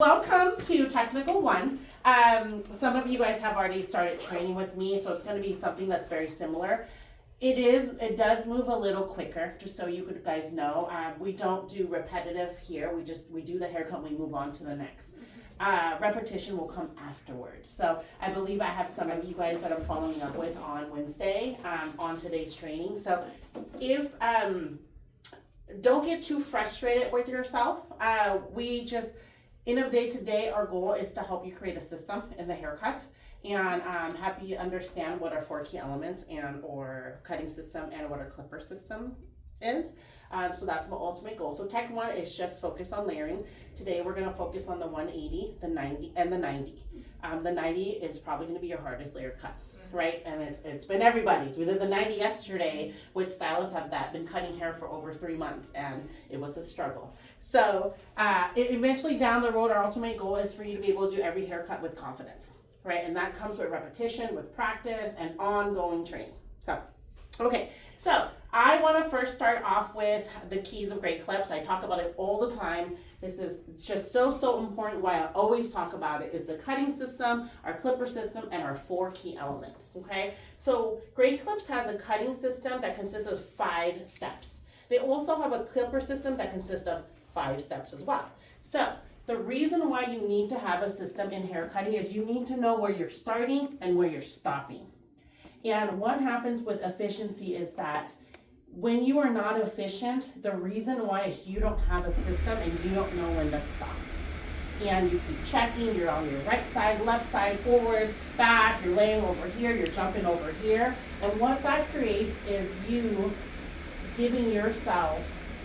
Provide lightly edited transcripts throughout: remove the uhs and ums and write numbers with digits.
Welcome to Technical One. Some of you guys have already started training with me, so it's going to be something that's very similar. It does move a little quicker, just so you guys know. We don't do repetitive here. We do the haircut, we move on to the next. Repetition will come afterwards. So I believe I have some of you guys that I'm following up with on Wednesday on today's training. So if don't get too frustrated with yourself. In a day-to-day, our goal is to help you create a system in the haircut and have you understand what our 4 key elements and or cutting system and what our clipper system is. So that's my ultimate goal. So Tech 1 is just focus on layering. Today we're going to focus on the 180, the 90, and the 90. The 90 is probably going to be your hardest layer cut, right? And it's been everybody's. We did the 90 yesterday, which stylists have been cutting hair for over 3 months, and it was a struggle. So eventually down the road, our ultimate goal is for you to be able to do every haircut with confidence, right? And that comes with repetition, with practice, and ongoing training. So I want to first start off with the keys of great clips. I talk about it all the time. This is just so important. Why I always talk about it is the cutting system, our clipper system, and our 4 key elements, okay? So Great Clips has a cutting system that consists of 5 steps. They also have a clipper system that consists of 5 steps as well. So the reason why you need to have a system in hair cutting is you need to know where you're starting and where you're stopping. And what happens with efficiency is that when you are not efficient, the reason why is you don't have a system and you don't know when to stop. And you keep checking, you're on your right side, left side, forward, back, you're laying over here, you're jumping over here. And what that creates is you giving yourself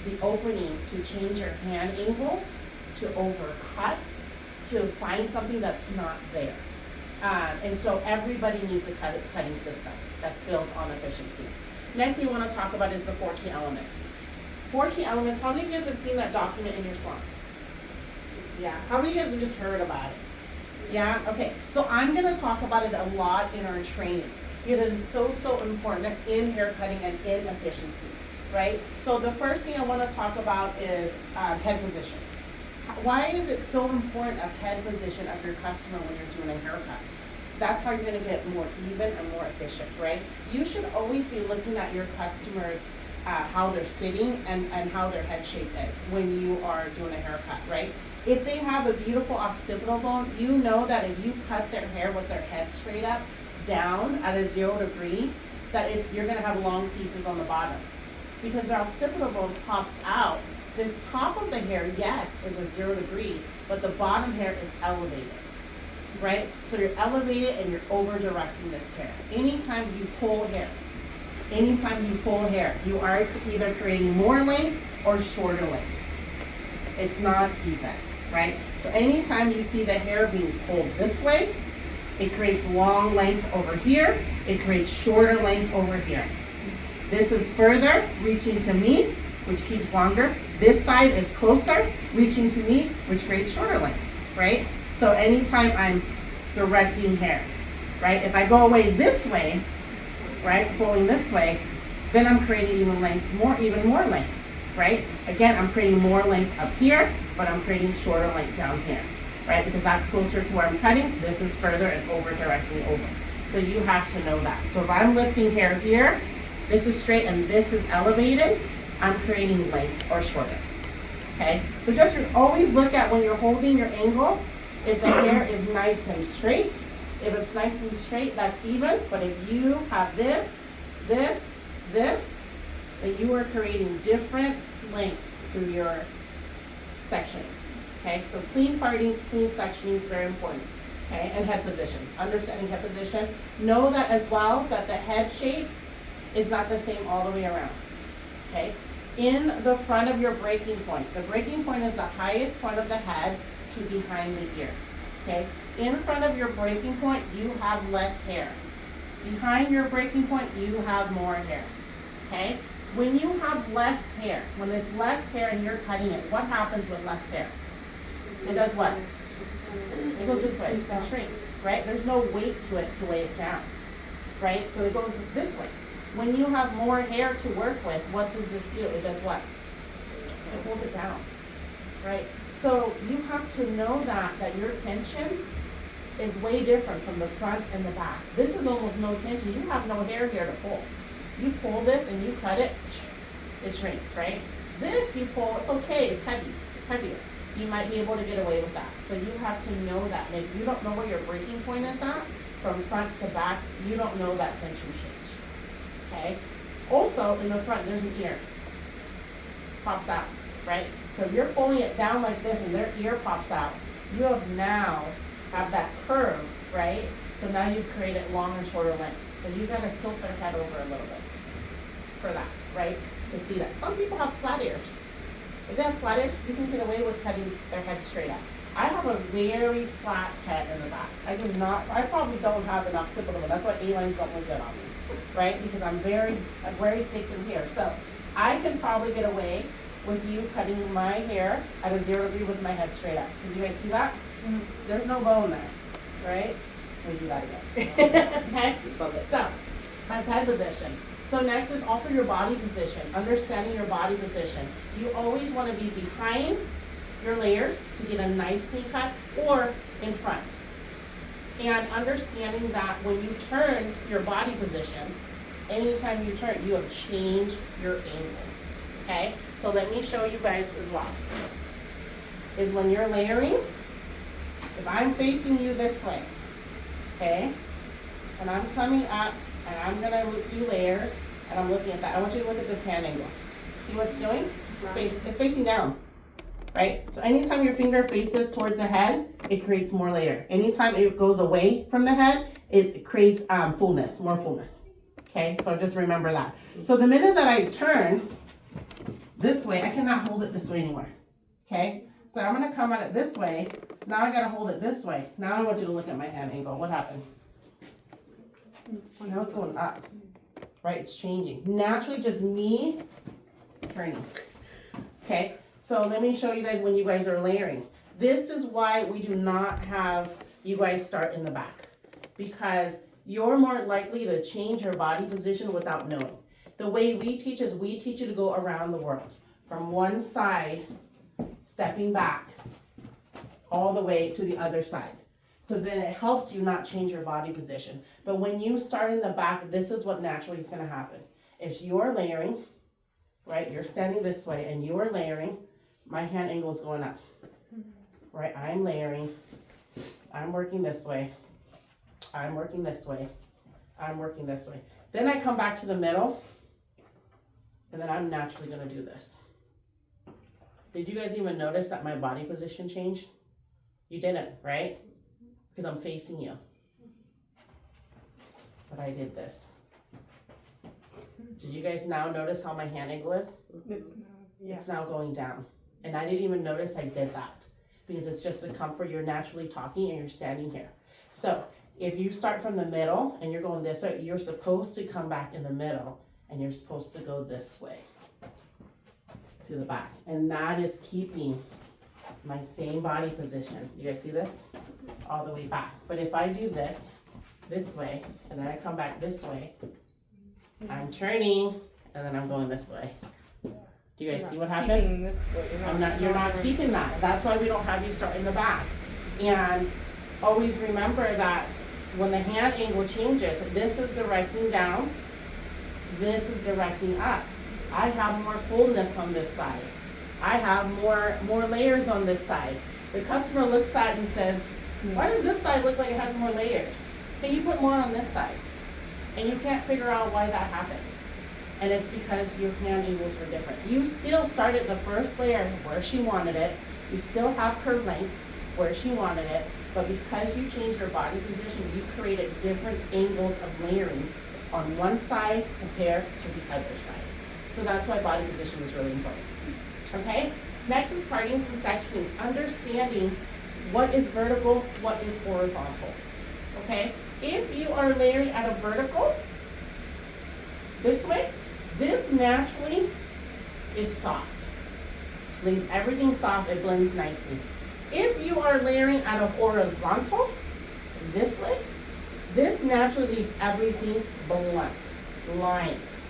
the opening to change your hand angles, to overcut, to find something that's not there. And so everybody needs a cutting system that's built on efficiency. Next we want to talk about is the 4 key elements. 4 key elements, how many of you guys have seen that document in your salons? Yeah, how many of you guys have just heard about it? Yeah, okay. So I'm going to talk about it a lot in our training because it is so important in hair cutting and in efficiency. Right? So the first thing I want to talk about is head position. Why is it so important of head position of your customer when you're doing a haircut? That's how you're going to get more even and more efficient, right? You should always be looking at your customers, how they're sitting and how their head shape is when you are doing a haircut, right? If they have a beautiful occipital bone, you know that if you cut their hair with their head straight up, down at a 0 degree, that you're going to have long pieces on the bottom. Because their occipital bone pops out. This top of the hair, yes, is a 0 degree, but the bottom hair is elevated, right? So you're elevated and you're over directing this hair. Anytime you pull hair, you are either creating more length or shorter length. It's not even, right? So anytime you see the hair being pulled this way, it creates long length over here, it creates shorter length over here. This is further, reaching to me, which keeps longer. This side is closer, reaching to me, which creates shorter length, right? So anytime I'm directing hair, right? If I go away this way, right, pulling this way, then I'm creating even more length, right? Again, I'm creating more length up here, but I'm creating shorter length down here, right? Because that's closer to where I'm cutting. This is further and over directing over. So you have to know that. So if I'm lifting hair here, this is straight and this is elevated, I'm creating length or shorter, okay? So just always look at when you're holding your angle, if the hair is nice and straight. If it's nice and straight, that's even, but if you have this, then you are creating different lengths through your section, okay? So clean parting, clean sectioning is very important, okay? And head position, understanding head position. Know that as well, that the head shape is not the same all the way around, okay? In the front of your breaking point, the breaking point is the highest point of the head to behind the ear, okay? In front of your breaking point, you have less hair. Behind your breaking point, you have more hair, okay? When you have less hair, when it's less hair and you're cutting it, what happens with less hair? It does what? It goes this way, it shrinks, right? There's no weight to it to weigh it down, right? So it goes this way. When you have more hair to work with, what does this do? It does what? It pulls it down, right? So you have to know that your tension is way different from the front and the back. This is almost no tension. You have no hair here to pull. You pull this and you cut it, it shrinks, right? This you pull, it's okay, it's heavy, it's heavier. You might be able to get away with that. So you have to know that. If you don't know where your breaking point is at, from front to back, you don't know that tension change, okay? Also, in the front, there's an ear, pops out, right? So if you're pulling it down like this and their ear pops out, you have now have that curve, right? So now you've created long and shorter lengths. So you gotta tilt their head over a little bit for that, right? To see that. Some people have flat ears. If they have flat ears, you can get away with cutting their head straight up. I have a very flat head in the back. I probably don't have an occipital. That's why A-lines don't look good on me, right? Because I'm very thick in here. So I can probably get away with you cutting my hair at a 0 degree with my head straight up. Did you guys see that? Mm-hmm. There's no bone there, right? Let me do that again. Okay? So, that's head position. So next is also your body position, understanding your body position. You always want to be behind your layers to get a nice clean cut, or in front. And understanding that when you turn your body position, anytime you turn, you have changed your angle. Okay? So let me show you guys as well. Is when you're layering, if I'm facing you this way, okay? And I'm coming up and I'm gonna do layers and I'm looking at that. I want you to look at this hand angle. See what it's doing? It's facing down, right? So anytime your finger faces towards the head, it creates more layer. Anytime it goes away from the head, it creates fullness, more fullness. Okay, so just remember that. So the minute that I turn this way, I cannot hold it this way anymore. Okay, so I'm gonna come at it this way. Now I gotta hold it this way. Now I want you to look at my hand angle. What happened? Now it's going up, right? It's changing. Naturally, just me turning. Okay, so let me show you guys when you guys are layering. This is why we do not have you guys start in the back, because you're more likely to change your body position without knowing. The way we teach is we teach you to go around the world from one side, stepping back all the way to the other side. So then it helps you not change your body position. But when you start in the back, this is what naturally is going to happen. If you're layering, right, you're standing this way and you're layering, my hand angle is going up, right? I'm layering, I'm working this way, I'm working this way, I'm working this way. Then I come back to the middle, and then I'm naturally going to do this. Did you guys even notice that my body position changed? You didn't, right? Because I'm facing you. But I did this. Did you guys now notice how my hand angle is? It's now going down. And I didn't even notice I did that, because it's just a comfort. You're naturally talking and you're standing here. So if you start from the middle and you're going this way, you're supposed to come back in the middle and you're supposed to go this way to the back. And that is keeping my same body position. You guys see this? All the way back. But if I do this way, and then I come back this way, I'm turning, and then I'm going this way. Do you guys see what happened? You're not keeping that. That's why we don't have you start in the back. And always remember that when the hand angle changes, this is directing down, this is directing up. I have more fullness on this side. I have more layers on this side. The customer looks at it and says, why does this side look like it has more layers? Can you put more on this side? And you can't figure out why that happens. And it's because your hand angles were different. You still started the first layer where she wanted it. You still have her length where she wanted it. But because you changed your body position, you created different angles of layering on one side compared to the other side. So that's why body position is really important. Okay? Next is partings and sectionings. Understanding what is vertical, what is horizontal. Okay? If you are layering at a vertical, this way, this naturally is soft. Leaves everything soft, it blends nicely. If you are layering at a horizontal, this way, this naturally leaves everything blunt, lines,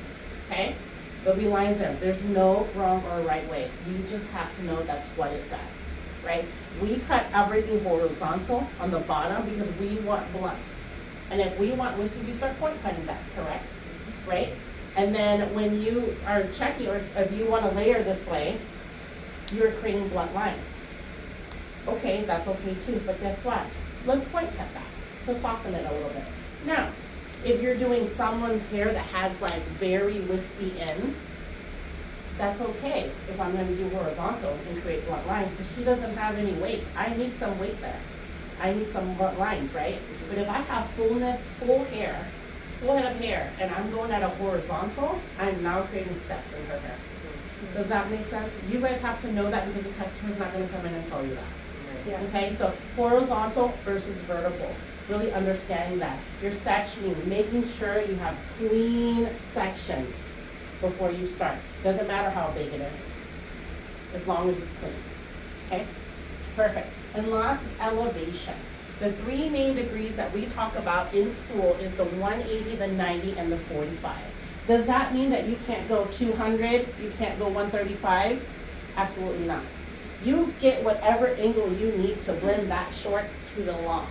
okay? There'll be lines there. There's no wrong or right way. You just have to know that's what it does. right? We cut everything horizontal on the bottom because we want blunt. And if we want wispy, we start point cutting that, correct? Right? And then when you are checking, or if you want to layer this way, you're creating blunt lines. Okay, that's okay too, but guess what? Let's point cut that to soften it a little bit. Now, if you're doing someone's hair that has like very wispy ends, that's okay if I'm going to do horizontal and create blunt lines, because she doesn't have any weight. I need some weight there. I need some blunt lines, right? But if I have fullness, full hair, full head of hair, and I'm going at a horizontal, I'm now creating steps in her hair. Does that make sense? You guys have to know that because the customer's not going to come in and tell you that. Yeah. Okay, so horizontal versus vertical. Really understanding that. You're sectioning, making sure you have clean sections before you start. Doesn't matter how big it is, as long as it's clean. Okay, perfect. And last is elevation. The 3 main degrees that we talk about in school is the 180, the 90, and the 45. Does that mean that you can't go 200, you can't go 135? Absolutely not. You get whatever angle you need to blend that short to the long.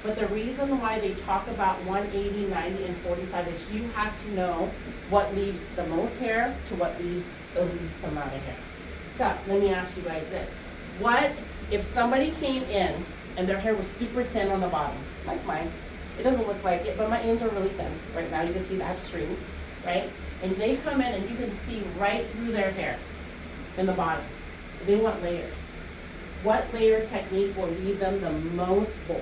But the reason why they talk about 180, 90, and 45 is you have to know what leaves the most hair to what leaves the least amount of hair. So let me ask you guys this. What if somebody came in and their hair was super thin on the bottom, like mine? It doesn't look like it, but my ends are really thin. Right now you can see that I have strings, right? And they come in and you can see right through their hair in the bottom. They want layers. What layer technique will leave them the most bulk?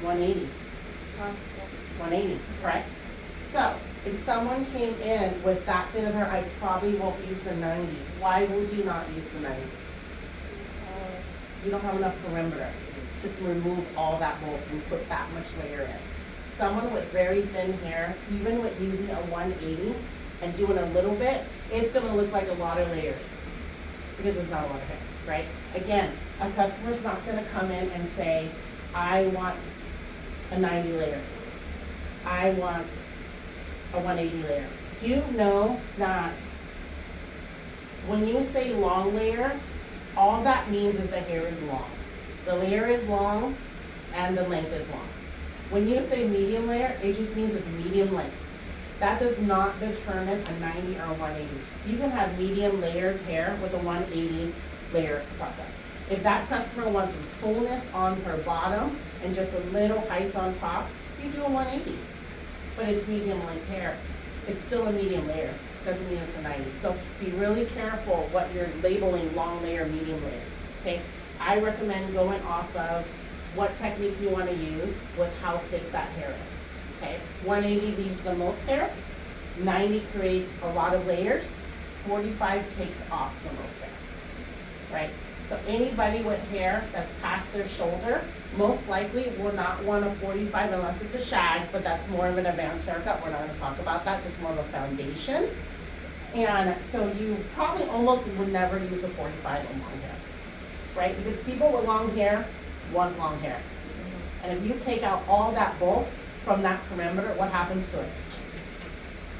180. 180, correct? So, if someone came in with that thin of hair, I probably won't use the 90. Why would you not use the 90? You don't have enough perimeter to remove all that bulk and put that much layer in. Someone with very thin hair, even with using a 180 and doing a little bit, it's gonna look like a lot of layers because it's not a lot of hair, right? Again, a customer's not gonna come in and say, I want a 90 layer. I want a 180 layer. Do you know that when you say long layer, all that means is the hair is long. The layer is long and the length is long. When you say medium layer, it just means it's medium length. That does not determine a 90 or a 180. You can have medium layered hair with a 180 layer process. If that customer wants fullness on her bottom and just a little height on top, you do a 180. But it's medium length hair. It's still a medium layer. Doesn't mean it's a 90. So be really careful what you're labeling long layer, medium layer. Okay? I recommend going off of what technique you want to use with how thick that hair is. Okay? 180 leaves the most hair. 90 creates a lot of layers. 45 takes off the most hair. Right? So anybody with hair that's past their shoulder most likely will not want a 45 unless it's a shag, but that's more of an advanced haircut. We're not going to talk about that. Just more of a foundation. And so you probably almost would never use a 45 on long hair, right? Because people with long hair want long hair. And if you take out all that bulk from that perimeter, what happens to it?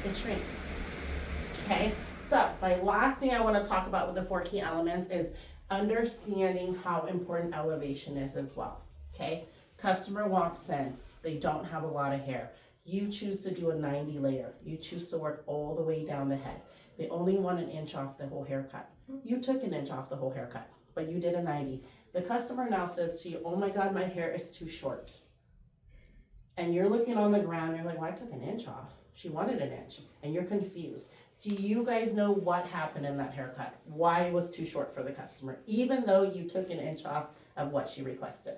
It shrinks. Okay? So my last thing I want to talk about with the 4 key elements is understanding how important elevation is as well. Okay? Customer walks in, they don't have a lot of hair. You choose to do a 90 layer. You choose to work all the way down the head. They only want an inch off the whole haircut. You took an inch off the whole haircut, but you did a 90. The customer now says to you, oh my God, my hair is too short. And you're looking on the ground, you're like, well, I took an inch off. She wanted an inch, and you're confused. Do you guys know what happened in that haircut? Why it was too short for the customer, even though you took an inch off of what she requested?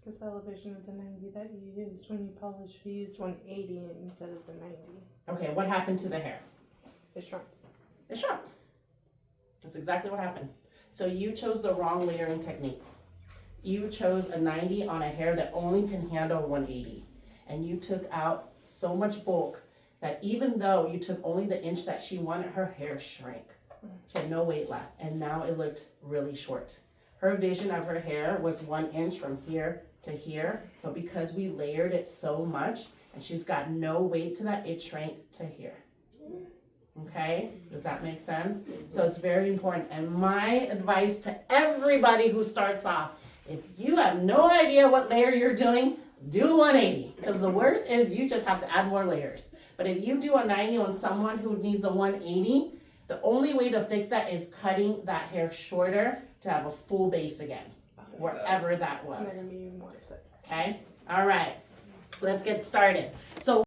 Because the elevation of the 90 that you used when you polished, you used 180 instead of the 90. Okay, what happened to the hair? It shrunk. It shrunk. That's exactly what happened. So you chose the wrong layering technique. You chose a 90 on a hair that only can handle 180. And you took out so much bulk that even though you took only the inch that she wanted, her hair shrank. She had no weight left, and now it looked really short. Her vision of her hair was 1 inch from here to here, but because we layered it so much, and she's got no weight to that, it shrank to here. Okay, does that make sense? So it's very important. And my advice to everybody who starts off, if you have no idea what layer you're doing, do 180. Because the worst is you just have to add more layers. But if you do a 90 on someone who needs a 180, the only way to fix that is cutting that hair shorter to have a full base again, wherever that And they're was. gonna be more upset. Okay, all right, let's get started. So